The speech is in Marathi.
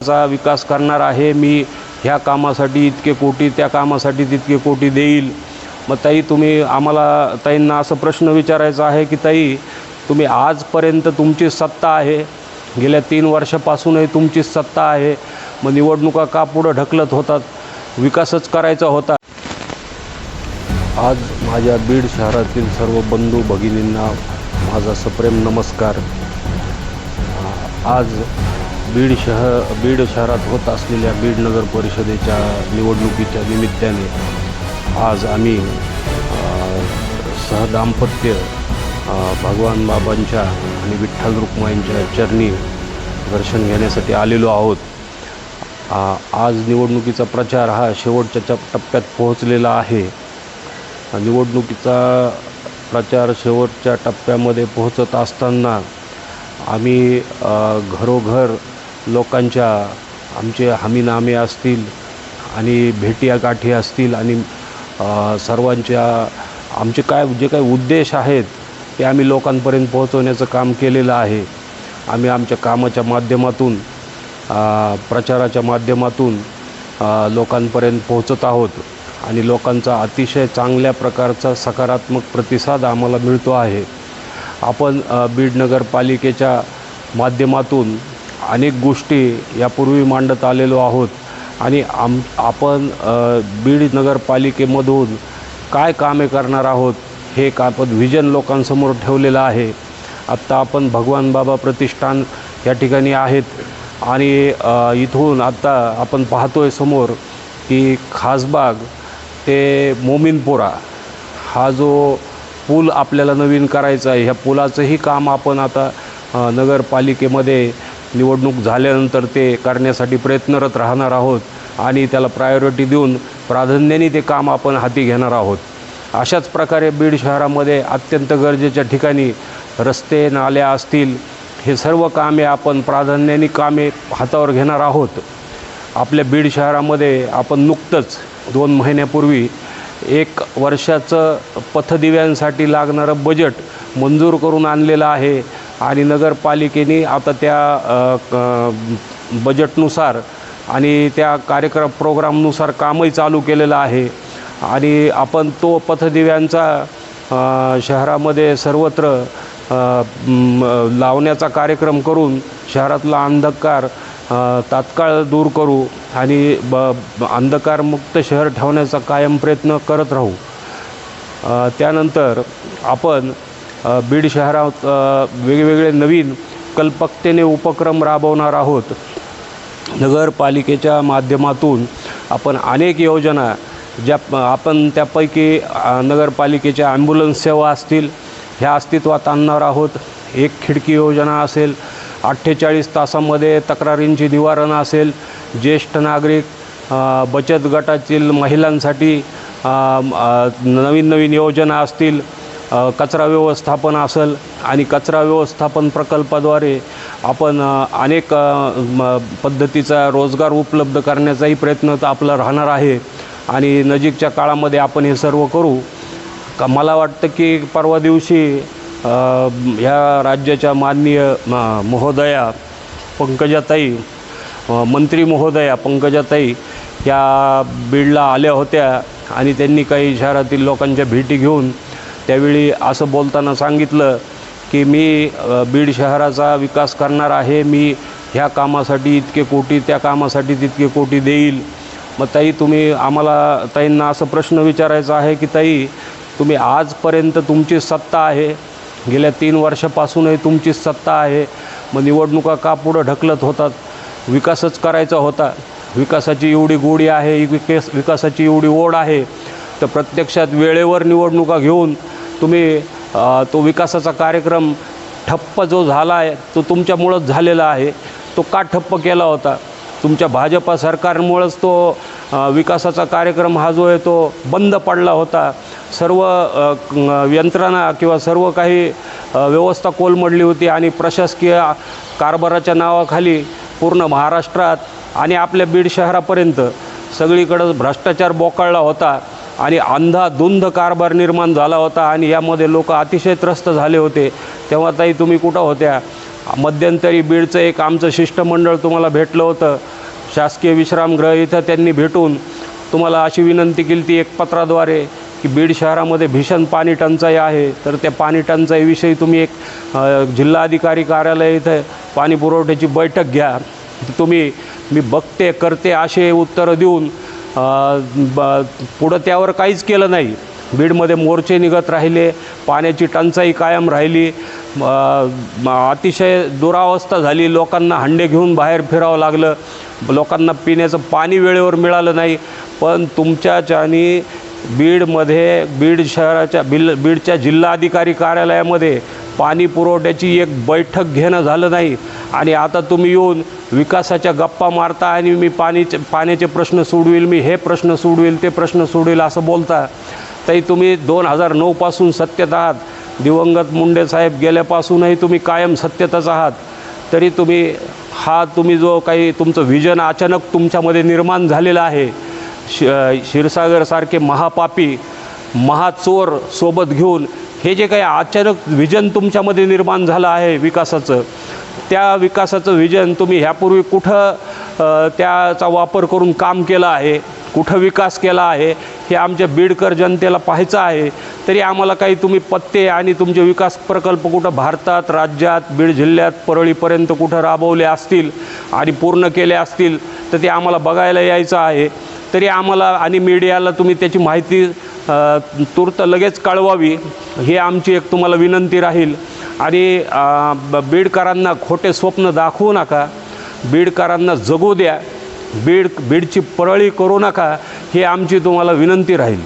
चा विकास करणार आहे मी, ह्या कामासाठी इतके कोटी, त्या कामासाठी तितके कोटी देईल। मग ताई, तुम्ही आम्हाला ताईंना असं प्रश्न विचारायचा आहे की ताई, तुम्ही आजपर्यंत तुमची सत्ता आहे, गेल्या 3 वर्षापासूनही तुमची सत्ता आहे, मग निवडणुका का पुढे ढकलत होतात? विकासच करायचा होता। आज माझ्या बीड शहरातील सर्व बंधू भगिनींना माझा सप्रेम नमस्कार। आज बीड शहरात होत असलेल्या बीड नगर परिषदेच्या निवडणुकीच्या निमित्ताने आज आम्ही सहदाम्पत्य भगवान बाबांच्या आणि विठ्ठल रुक्माईंच्या चरणी दर्शन घेण्यासाठी आलेलो आहोत। आज निवडणुकीचा प्रचार हा शेवटच्या टप्प्यात पोहोचलेला आहे। निवडणुकीचा प्रचार शेवटच्या टप्प्यामध्ये पोहोचत असताना आम्ही घरोघर लोकांच्या आमचे हमीनामे असतील आणि भेटीगाठी असतील आणि सर्वांच्या आमचे जे काही उद्देश आहेत ते आम्ही लोकांपर्यंत पोहोचवण्याचं काम केलेलं आहे। आम्ही आमच्या कामाच्या माध्यमातून, प्रचाराच्या माध्यमातून लोकांपर्यंत पोहोचत आहोत आणि लोकांचा अतिशय चांगल्या प्रकारचा सकारात्मक प्रतिसाद आम्हाला मिळतो आहे। आपण बीड नगरपालिकेच्या माध्यमातून अनेक गोष्टी यापूर्वी मांडत आलेलो आहोत आणि आपण बीड नगरपालिकेमधून काय कामे करणार आहोत हे एक आपण व्हिजन लोकांसमोर ठेवलेलं आहे। आत्ता आपण भगवान बाबा प्रतिष्ठान या ठिकाणी आहेत आणि इथून आत्ता आपण पाहतोय समोर की खासबाग ते मोमीनपुरा हा जो पूल आपल्याला नवीन करायचा आहे, ह्या पुलाचंही काम आपण आता नगरपालिकेमध्ये निवडणूक झाल्यानंतर ते करण्यासाठी प्रयत्नरत राहणार आहोत आणि त्याला प्रायोरिटी देऊन प्राधान्याने ते काम आपण हाती घेणार आहोत। अशाच प्रकारे बीड शहरामध्ये अत्यंत गरजेच्या ठिकाणी रस्ते, नाल्या असतील, हे सर्व कामे आपण प्राधान्याने कामे हातावर घेणार आहोत। आपल्या बीड शहरामध्ये आपण नुकतंच 2 महिन्यापूर्वी 1 वर्षाचं पथदिव्यांसाठी लागणारं बजेट मंजूर करून आणलेलं आहे आणि नगरपालिकेने आता त्या बजेटनुसार आणि त्या प्रोग्रामनुसार कामही चालू केलेलं आहे आणि आपण तो पथदिव्यांचा शहरामध्ये सर्वत्र लावण्याचा कार्यक्रम करून शहरातला अंधकार तात्काळ दूर करू आणि अंधकारमुक्त शहर ठेवण्याचा कायम प्रयत्न करत राहू। त्यानंतर आपण बीड शहरात वेगवेगळे नवीन कल्पकतेने उपक्रम राबवणार आहोत। नगरपालिकेच्या माध्यमातून आपण अनेक योजना आपण त्यापैकी नगरपालिकेच्या ॲम्ब्युलन्स सेवा असतील, ह्या अस्तित्वात आणणार आहोत। 1 खिडकी योजना असेल, 48 तासामध्ये तक्रारींची निवारण असेल, ज्येष्ठ नागरिक बचत गटातील महिलांसाठी नवीन योजना असतील, कचरा व्यवस्थापन असेल आणि कचरा व्यवस्थापन प्रकल्पाद्वारे आपण अनेक पद्धतीचा रोजगार उपलब्ध करण्याचाही प्रयत्न आपला राहणार आहे आणि नजीकच्या काळामध्ये आपण हे सर्व करू। मला वाटतं की परवा दिवशी ह्या राज्याच्या माननीय महोदया पंकजाताई, मंत्री महोदया पंकजाताई या बीडला आल्या होत्या आणि त्यांनी काही शहरातील लोकांच्या भेटी घेऊन त्यावेळी असं बोलताना सांगितलं की मी बीड शहराचा विकास करणार आहे मी, ह्या कामासाठी इतके कोटी, त्या कामासाठी तितके कोटी देईल। मग ताई, तुम्ही आम्हाला ताईंना असं प्रश्न विचारायचा आहे की ताई, तुम्ही आजपर्यंत तुमची सत्ता आहे, गेल्या 3 वर्षापासूनही तुमची सत्ता आहे, मग निवडणुका का पुढे ढकलत होतात? विकासच करायचा होता। विकासाची एवढी गोडी आहे, विकासाची एवढी ओढ आहे, तर प्रत्यक्षात वेळेवर निवडणुका घेऊन तुम्ही तो विकासाचा कार्यक्रम ठप्प जो झाला आहे तो तुमच्यामुळंच झालेला आहे। तो का ठप्प केला होता? तुमच्या भाजपा सरकारमुळंच तो विकासाचा कार्यक्रम हा जो आहे तो बंद पडला होता। सर्व यंत्रणा किंवा सर्व काही व्यवस्था कोलमडली होती आणि प्रशासकीय कारभाराच्या नावाखाली पूर्ण महाराष्ट्रात आणि आपल्या बीड शहरापर्यंत सगळीकडं भ्रष्टाचार बोकाळला होता आणि अंधाधुंद कारभार निर्माण झाला होता आणि यामध्ये लोक अतिशय त्रस्त झाले होते। तेव्हा ताई तुम्ही कुठं होत्या? मध्यंतरी बीडचं एक आमचं शिष्टमंडळ तुम्हाला भेटलं होतं शासकीय विश्रामगृह इथं. त्यांनी भेटून तुम्हाला अशी विनंती केली ती एक पत्राद्वारे की बीड शहरामध्ये भीषण पाणी टंचाई आहे, तर त्या पाणी टंचाईविषयी तुम्ही एक जिल्हाधिकारी कार्यालय इथं पाणी पुरवठ्याची बैठक घ्या. तुम्ही मी बघते करते असे उत्तरं देऊन पुढं त्यावर काहीच केलं नाही. बीडमध्ये मोर्चे निघत राहिले, पाण्याची टंचाई कायम राहिली, अतिशय दुरावस्था झाली. लोकांना हंडे घेऊन बाहेर फिरावं लागलं, लोकांना पिण्याचं पाणी वेळेवर मिळालं नाही. पण तुमच्याच्यानी बीडमध्ये बीडच्या जिल्हाधिकारी कार्यालयामध्ये पाणी पुरवठ्याची एक बैठक घेणं झालं नाही. आणि आता तुम्ही येऊन विकासाच्या गप्पा मारता आणि मी पाण्याचे प्रश्न सोडविल, मी हे प्रश्न सोडविल, ते प्रश्न सोडविल असं बोलता. तरी तुम्ही 2009पासून सत्तेत आहात. दिवंगत मुंडे साहेब गेल्यापासूनही तुम्ही कायम सत्तेतच आहात. तरी तुम्ही जो काही तुमचं विजन अचानक तुमच्यामध्ये निर्माण झालेलं आहे, क्षीरसागरसारखे महापापी महाचोर सोबत घेऊन हे जे काही अचानक विजन तुमच्यामध्ये निर्माण झालं आहे विकासाचं, त्या विकासाचं विजन तुम्ही ह्यापूर्वी कुठं त्याचा वापर करून काम केलं आहे, कुठं विकास केला आहे हे आमच्या बीडकर जनतेला पाहायचं आहे. तरी आम्हाला काही तुम्ही पत्ते आणि तुमचे विकास प्रकल्प कुठं भारतात, राज्यात, बीड जिल्ह्यात परळीपर्यंत कुठं राबवले असतील आणि पूर्ण केले असतील तर ते आम्हाला बघायला यायचं आहे. तरी आम्हाला आणि मीडियाला तुम्ही त्याची माहिती तूर्त लगेच कळवावी ही आमची एक तुम्हाला विनंती राहील. आणि बीडकरांना खोटे स्वप्न दाखवू नका, बीडकरांना जगू द्या, बीडची परळी करू नका ही आमची तुम्हाला विनंती राहील.